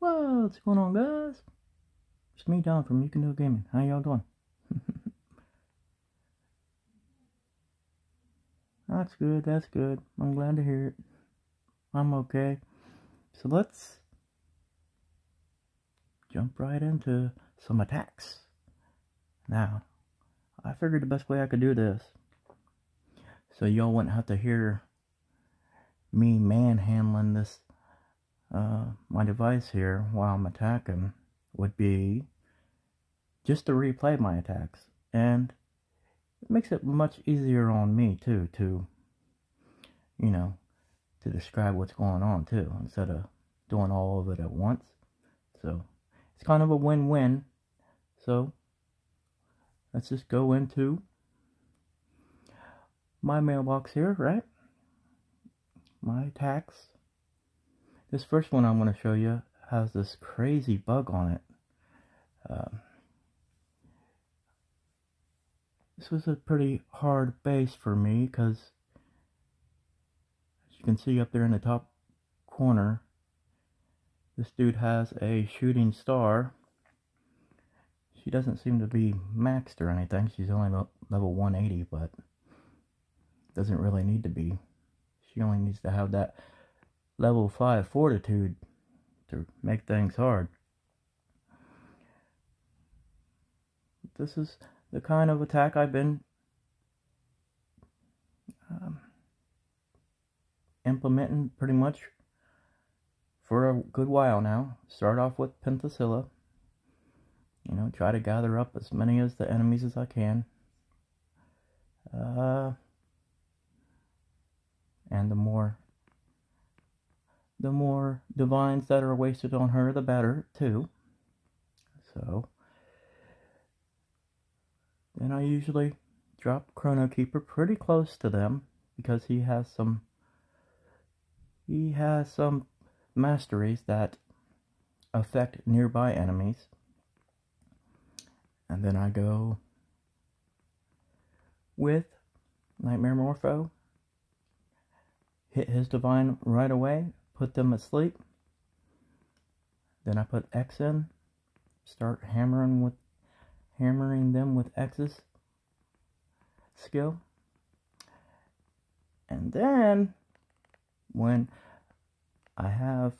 What's going on, guys? It's me, Don from You Can Do It Gaming. How y'all doing? That's good, that's good. I'm glad to hear it. I'm okay. So let's jump right into some attacks. Now, I figured the best way I could do this, so y'all wouldn't have to hear me manhandling this, my device here while I'm attacking, would be just to replay my attacks. And it makes it much easier on me too to, to describe what's going on too, instead of doing all of it at once. So it's kind of a win-win. So let's just go into my mailbox here, right? My attacks. This first one I'm going to show you has this crazy bug on it. This was a pretty hard base for me because, as you can see up there in the top corner, this dude has a shooting star. She doesn't seem to be maxed or anything. She's only level 180, but doesn't really need to be. She only needs to have that level 5 fortitude to make things hard. This is the kind of attack I've been implementing pretty much for a good while now. Start off with Penthesilla. Try to gather up as many as the enemies as I can. And the more divines that are wasted on her, the better too. So then I usually drop Chrono Keeper pretty close to them because he has some masteries that affect nearby enemies. And then I go with Nightmare Morpho, hit his divine right away, put them asleep. Then I put X in, start hammering them with X's skill. And then when I have,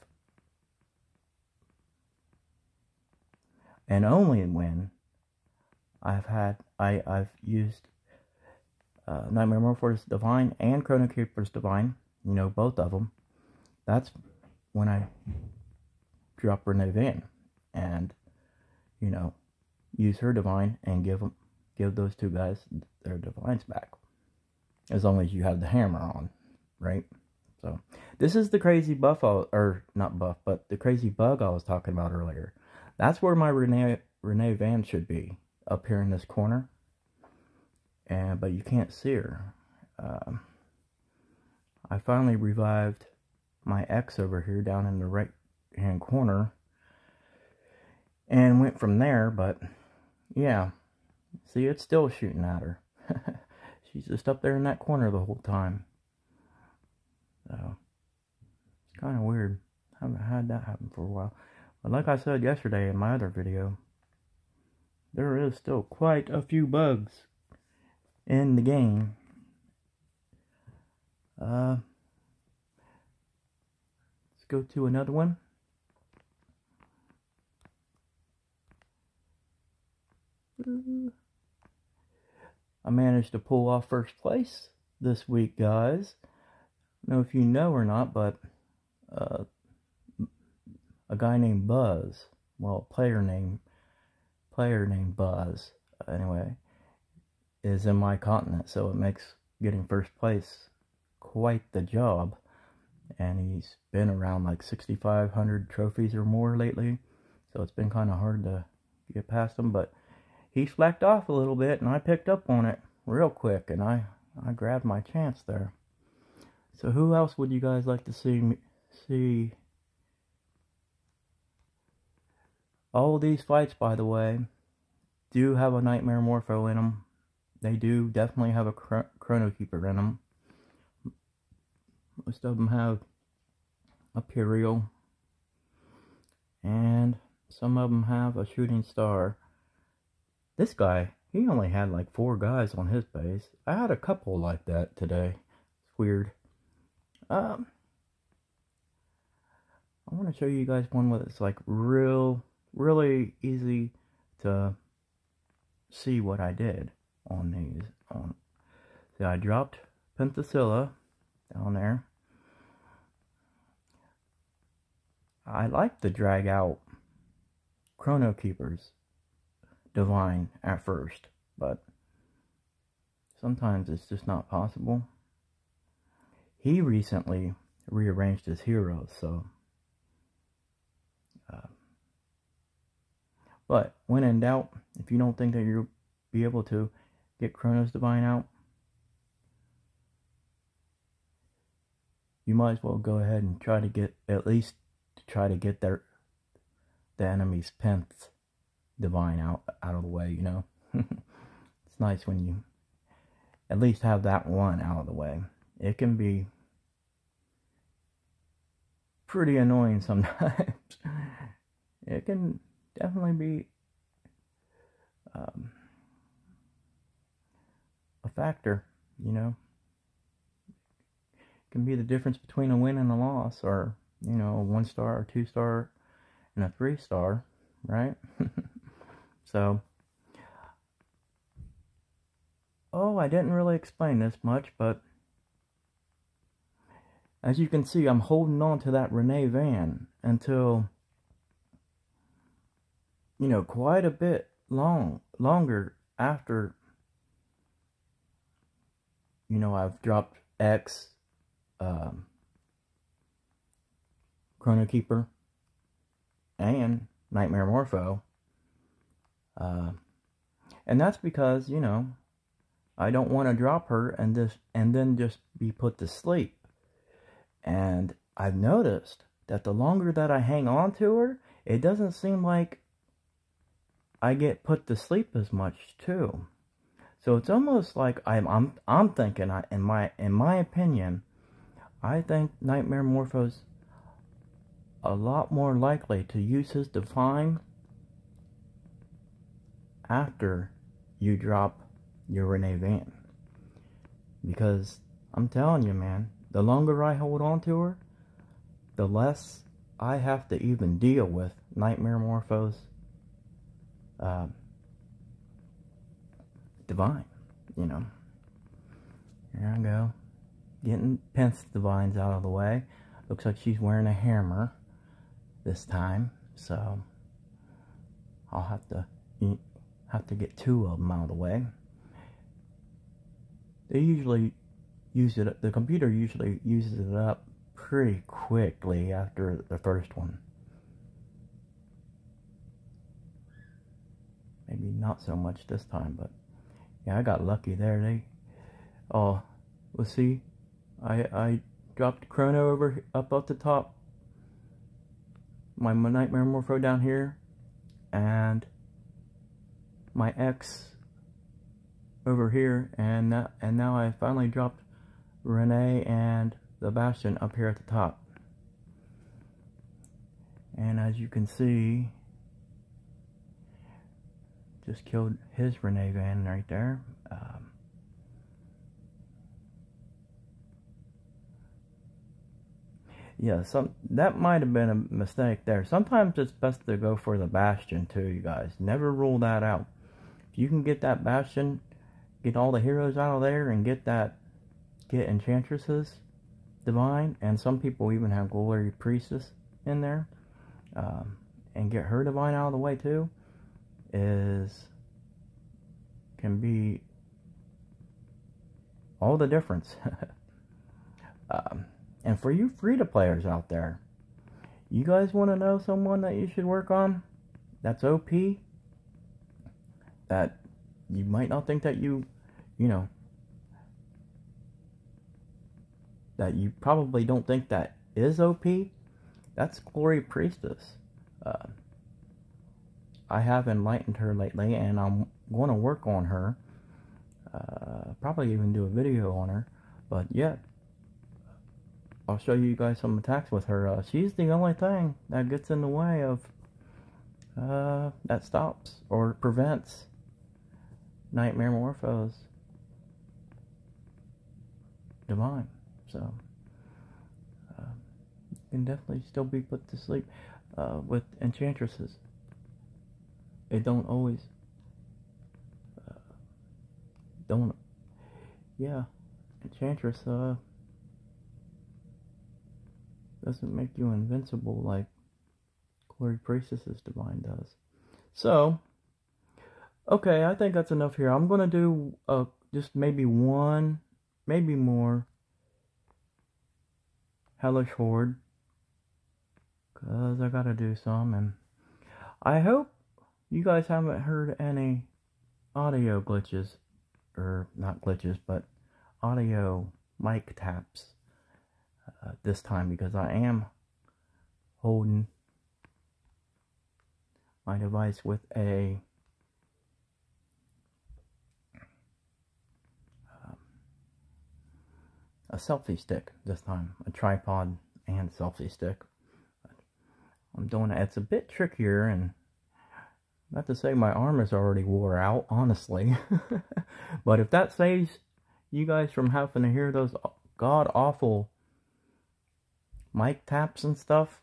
and only when I've used Nightmare Morpho's Divine and Chrono Keeper's Divine, both of them, that's when I drop Renee Van and, use her Divine and give those two guys their Divines back. As long as you have the hammer on, right? So, this is the crazy buff, or not buff, but the crazy bug I was talking about earlier. That's where my Renee Van should be, up here in this corner. But you can't see her. I finally revived my X over here down in the right hand corner and went from there, but yeah, see, it's still shooting at her. She's just up there in that corner the whole time. So it's kind of weird. I haven't had that happen for a while. But like I said yesterday in my other video, there is still quite a few bugs in the game. Let's go to another one. I managed to pull off first place this week, guys. I don't know if you know or not, but a guy named Buzz, well, a player named Buzz, anyway, is in my continent, so it makes getting first place quite the job. And he's been around like 6,500 trophies or more lately, so it's been kind of hard to get past him, but he slacked off a little bit and I picked up on it real quick, and I grabbed my chance there. So who else would you guys like to see? All of these fights, by the way, do have a Nightmare Morpho in them. They do definitely have a Chrono Keeper in them. Most of them have Imperial And some of them have a shooting star. This guy, he only had like 4 guys on his base. I had a couple like that today. It's weird. I want to show you guys one where it's like really easy to see what I did on these. See, I dropped Pentasilla down there. I like to drag out Chrono Keeper's Divine at first, but sometimes it's just not possible. He recently rearranged his heroes, so but when in doubt, if you don't think that you'll be able to get Chrono's Divine out, you might as well go ahead and try to get, at least try to get the enemy's Penth Divine out of the way, you know. It's nice when you at least have that one out of the way. It can be pretty annoying sometimes. It can definitely be a factor, you know. It can be the difference between a win and a loss, or, you know, a 1-star or 2-star and a 3-star, right? So, I didn't really explain this much, but as you can see, I'm holding on to that Renee Van until, you know, quite a bit longer after, you know, I've dropped X, Chrono Keeper, and Nightmare Morpho. And that's because, you know, I don't want to drop her and then just be put to sleep. And I've noticed that the longer that I hang on to her, it doesn't seem like I get put to sleep as much too. So it's almost like I'm thinking, in my opinion, I think Nightmare Morpho's a lot more likely to use his Divine after you drop your Renee Van. Because I'm telling you, man, the longer I hold on to her, the less I have to even deal with Nightmare Morpho's Divine, you know. Here I go, getting Penth's Divines out of the way. Looks like she's wearing a hammer this time, so I'll have to get 2 of them out of the way. They usually use it, the computer usually uses it up pretty quickly after the first one. Maybe not so much this time, but yeah, I got lucky there. Let's see, I dropped Chrono up at the top, my Nightmare Morpho down here, and my X over here, and now I finally dropped Renee and the Bastion up here at the top. And as you can see, just killed his Renee Van right there. Yeah, that might have been a mistake there. Sometimes it's best to go for the Bastion too, you guys. Never rule that out. If you can get that Bastion, get all the heroes out of there, and get Enchantress's Divine, and some people even have Glory Priestess in there, and get her Divine out of the way too, can be all the difference. And for you free-to-players out there, you guys want to know someone that you should work on that's OP, that you might not think that you know, that you probably don't think that is OP? That's Glory Priestess. I have enlightened her lately, and I'm going to work on her. Probably even do a video on her. But yeah, I'll show you guys some attacks with her. She's the only thing that gets in the way of that stops or prevents Nightmare Morpho's divine. So you can definitely still be put to sleep with enchantresses. It don't always don't yeah, enchantress doesn't make you invincible like Glory Priestess's divine does. So okay, I think that's enough here. I'm gonna do just maybe one, maybe more Hellish Horde, because I gotta do some, and I hope you guys haven't heard any audio glitches, or not glitches, but audio mic taps this time, because I am holding my device with a selfie stick this time, a tripod and selfie stick. I'm doing it. It's a bit trickier, and I have to say my arm is already wore out, honestly. But if that saves you guys from having to hear those god-awful mic taps and stuff,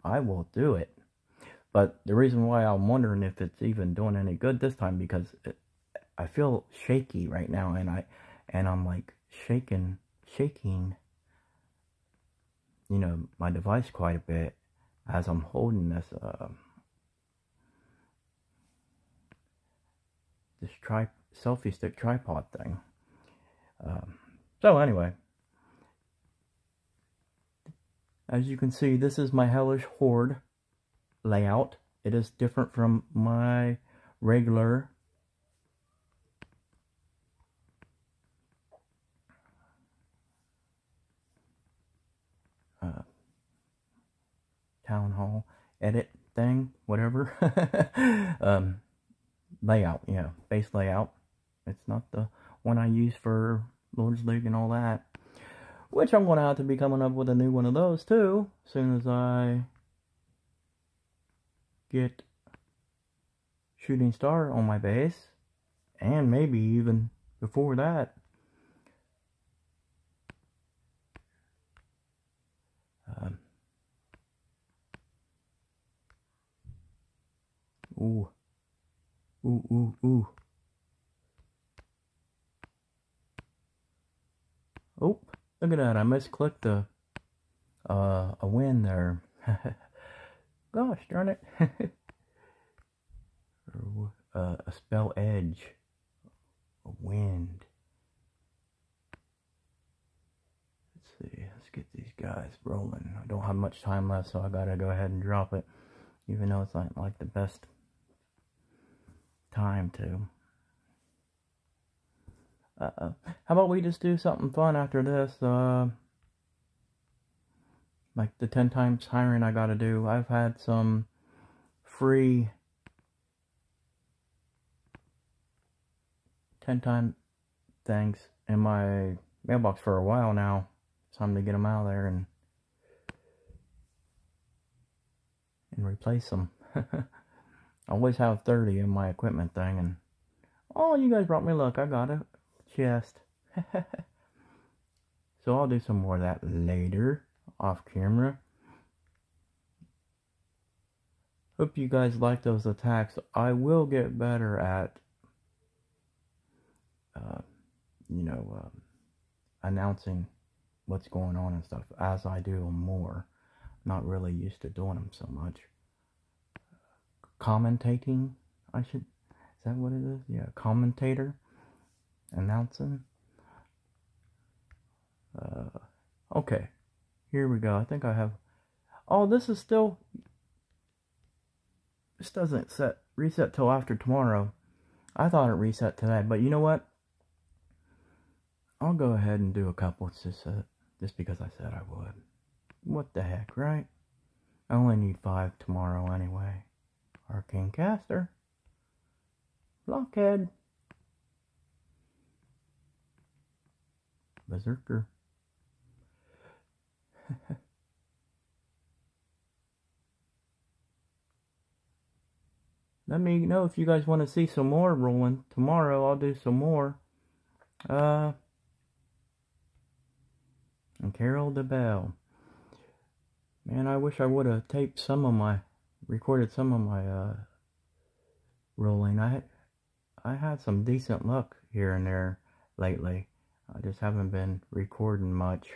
I will do it. But the reason why I'm wondering if it's even doing any good this time, because I feel shaky right now, and I'm like shaking, you know, my device quite a bit as I'm holding this this selfie stick tripod thing. So anyway, as you can see, this is my Hellish Horde layout. It is different from my regular town hall edit thing, whatever. Layout, yeah, base layout. It's not the one I use for Lord's League and all that, which I'm going to have to be coming up with a new one of those too, as soon as I get Shooting Star on my base, and maybe even before that. Ooh. Oh, look at that. I misclicked a win there. Gosh darn it. A spell edge. A wind. Let's see. Let's get these guys rolling. I don't have much time left, so I gotta go ahead and drop it. Even though it's not like the best time to. How about we just do something fun after this? Like the 10 times hiring I gotta do. I've had some free 10 time things in my mailbox for a while now. It's time to get them out of there and replace them. I always have 30 in my equipment thing, and oh, you guys brought me luck. I got a chest. So I'll do some more of that later off camera. Hope you guys like those attacks. I will get better at you know, announcing what's going on and stuff as I do them more. Not really used to doing them so much. Commentating, is that what it is? Yeah, commentator, announcing. Okay, here we go. I think I have, oh, this is still, this doesn't reset till after tomorrow. I thought it reset today, but you know what? I'll go ahead and do a couple just because I said I would. What the heck, right? I only need 5 tomorrow anyway. Arcane Caster. Blockhead. Berserker. Let me know if you guys want to see some more rolling. Tomorrow I'll do some more. And Carol the Bell. Man, I wish I would have recorded some of my rolling. I had some decent luck here and there lately. I just haven't been recording much.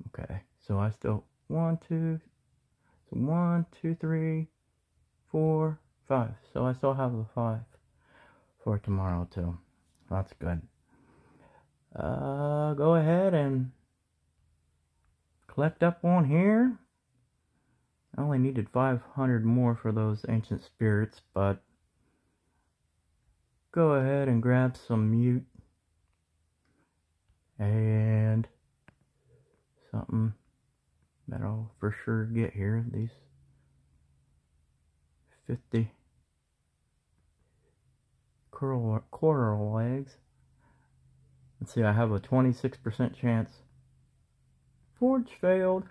Okay, so I still 1, 2, 3, 4, 5. So I still have the 5 for tomorrow too. That's good. Go ahead and collect up on here. I only needed 500 more for those ancient spirits, but go ahead and grab some mute and something that I'll for sure get here. These 50 coral eggs. Let's see, I have a 26% chance. Forge failed.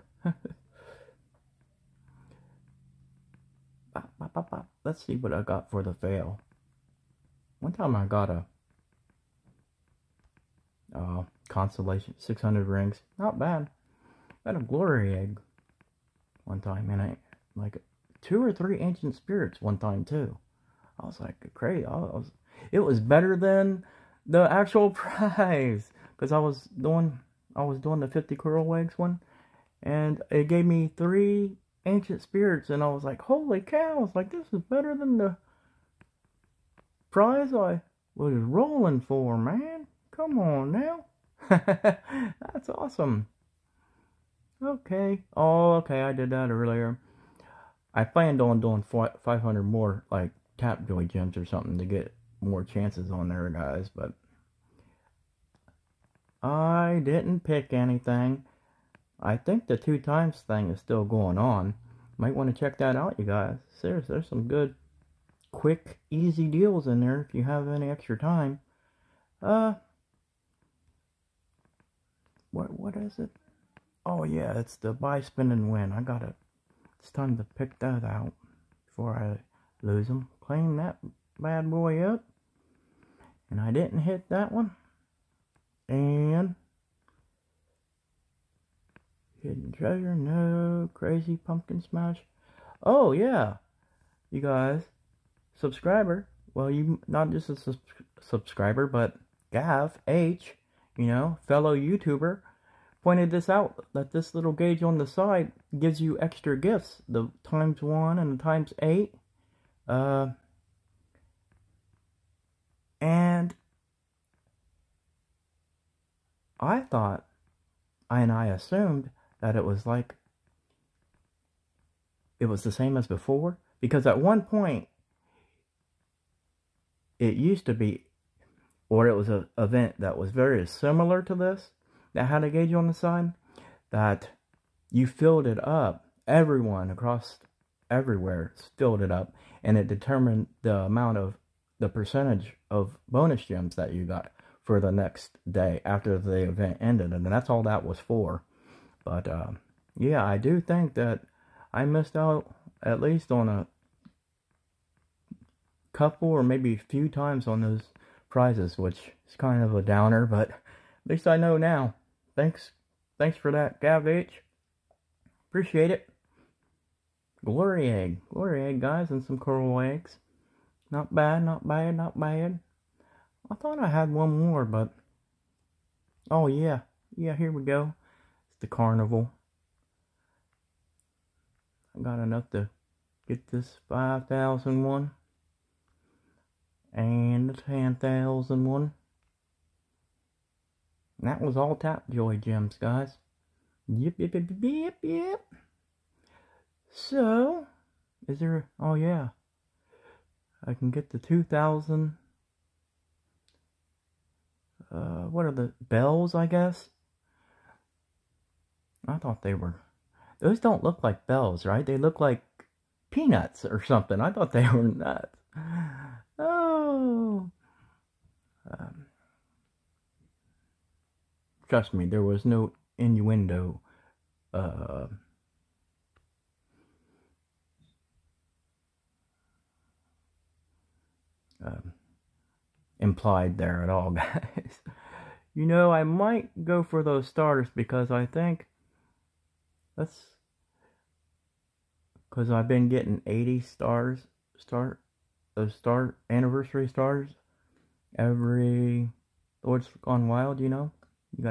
Let's see what I got for the fail. One time I got a constellation, 600 rings. Not bad. I had a glory egg one time, and I like 2 or 3 ancient spirits one time too. I was like crazy. It was better than the actual prize, because I was doing the 50 coral eggs one, and it gave me 3 ancient spirits, and I was like, holy cow! I was like, this is better than the prize I was rolling for, man. Come on now. That's awesome. Okay. Oh, okay, I did that earlier. I planned on doing 500 more, like, tap joy gems or something to get more chances on there, guys, but I didn't pick anything. I think the 2 times thing is still going on. Might want to check that out, you guys. Seriously, there's some good, quick, easy deals in there if you have any extra time. What is it? Oh yeah, it's the buy, spin, and win. It's time to pick that out before I lose them. Clean that bad boy up. And I didn't hit that one. And hidden treasure, no. Crazy pumpkin smash. Oh yeah, you guys, subscriber. Well, you not just a subscriber, but Gav H, you know, fellow YouTuber, pointed this out, that this little gauge on the side gives you extra gifts, the ×1 and the ×8. And I thought, and I assumed that it was like, it was the same as before, because at one point it used to be, or it was an event that was very similar to this, that had a gauge on the side, that you filled it up. Everyone across everywhere filled it up, and it determined the percentage of bonus gems that you got for the next day after the event ended, and that's all that was for. But yeah, I do think that I missed out at least on a couple or maybe a few times on those prizes, which is kind of a downer, but at least I know now. Thanks for that, Gav H. Appreciate it. Glory egg, guys, and some coral eggs. Not bad, not bad, not bad. I thought I had one more, but oh yeah, here we go. It's the carnival. I got enough to get this 5,000 one and the 10,000 one. And that was all tap joy gems, guys. Yep. So, is there? Oh yeah, I can get the 2,000. What are the bells? I guess. I thought they were. Those don't look like bells, right? They look like peanuts or something. I thought they were nuts. Oh. Trust me, there was no innuendo implied there at all, guys. You know, I might go for those starters because I think because I've been getting 80 stars, those star anniversary stars every Lord's Gone Wild, you know. You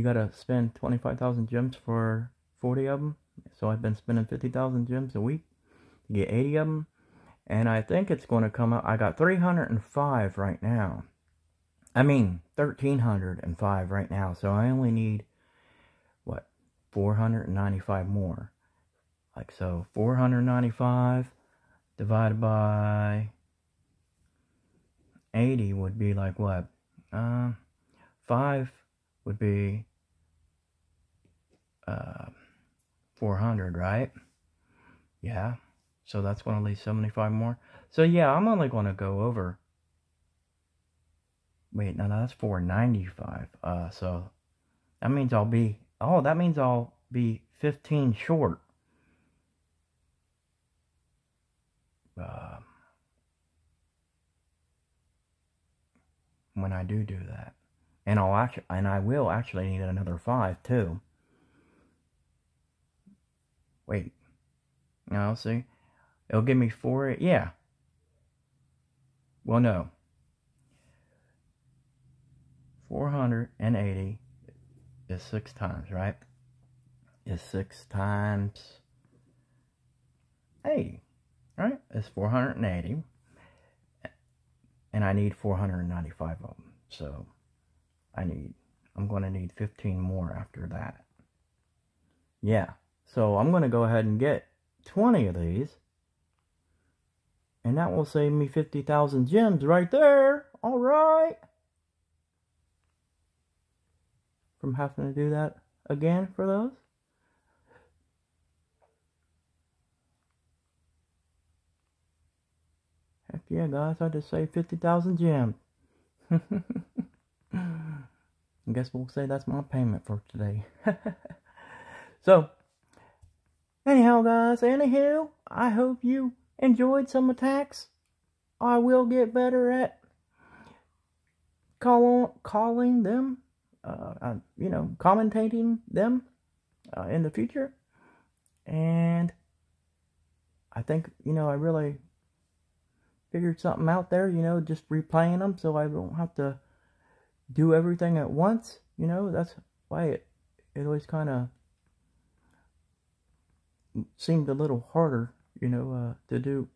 gotta spend 25,000 gems for 40 of them. So I've been spending 50,000 gems a week to get 80 of them. And I think it's going to come out. I got 305 right now. I mean, 1,305 right now. So I only need, what, 495 more. Like, so 495 divided by 80 would be like what? 5 would be 400, right? Yeah. So that's going to leave 75 more. So yeah, I'm only going to go over. Wait, no, that's 495. So that means I'll be. Oh, that means I'll be 15 short. When I do that, and I will actually need another 5 too. Wait. Now see. It'll give me 4, yeah. Well, no. 480 is 6 times, right? Is 6 times 80, right? It's 480. And I need 495 of them. So, I'm going to need 15 more after that. Yeah. So, I'm going to go ahead and get 20 of these. And that will save me 50,000 gems right there. All right. From having to do that again for those. Heck yeah, guys. I just saved 50,000 gems. I guess we'll say that's my payment for today. So, anyhow, guys. Anywho, I hope you enjoyed some attacks. I will get better at calling them, you know, commentating them in the future. And I think, you know, I really figured something out there, you know, just replaying them so I don't have to do everything at once. You know, that's why it always kind of seemed a little harder, you know, to do.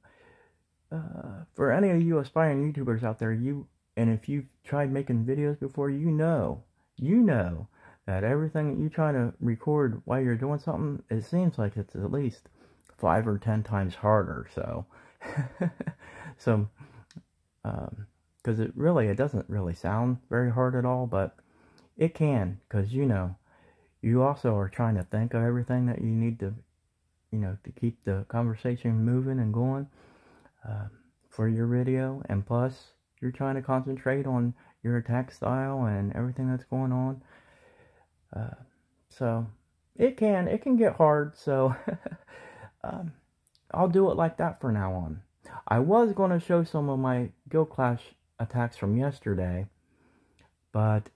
For any of you aspiring YouTubers out there, and if you've tried making videos before, you know that everything that you try to record while you're doing something, it seems like it's at least 5 or 10 times harder. So, so, because it doesn't really sound very hard at all, but it can, because you know, you also are trying to think of everything that you need to, you know, to keep the conversation moving and going for your video, and plus you're trying to concentrate on your attack style and everything that's going on. So it can get hard. So I'll do it like that for now on. I was going to show some of my Guild Clash attacks from yesterday, but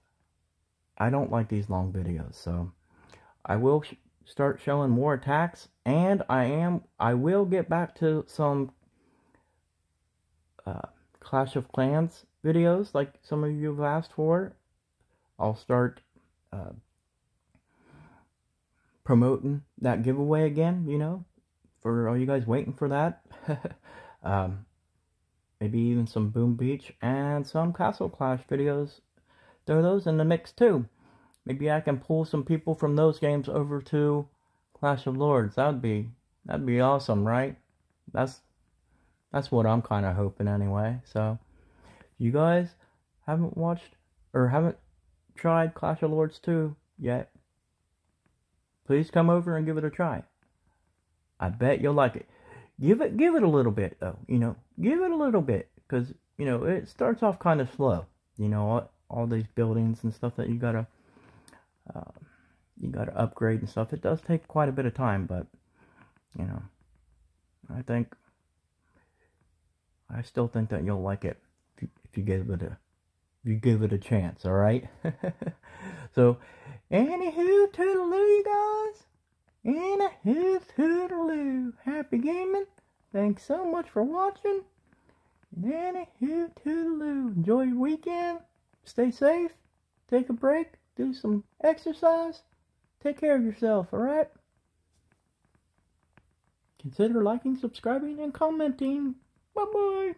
I don't like these long videos, so I will start showing more attacks, and I will get back to some Clash of Clans videos like some of you have asked for. I'll start promoting that giveaway again, you know, for all you guys waiting for that. Maybe even some Boom Beach and some Castle Clash videos. Throw those in the mix too. Maybe I can pull some people from those games over to Clash of Lords. That'd be awesome, right? That's what I'm kind of hoping anyway. So, if you guys haven't watched or haven't tried Clash of Lords 2 yet, please come over and give it a try. I bet you'll like it. Give it a little bit though, you know. Give it a little bit, because, you know, it starts off kind of slow. You know, all these buildings and stuff that you gotta upgrade and stuff. It does take quite a bit of time, but you know, I still think that you'll like it if you give it a chance. All right. So, anywho, toodaloo, you guys. Anywho, toodaloo. Happy gaming. Thanks so much for watching. Anywho, toodaloo. Enjoy your weekend. Stay safe. Take a break. Do some exercise. Take care of yourself, alright? Consider liking, subscribing, and commenting. Bye-bye.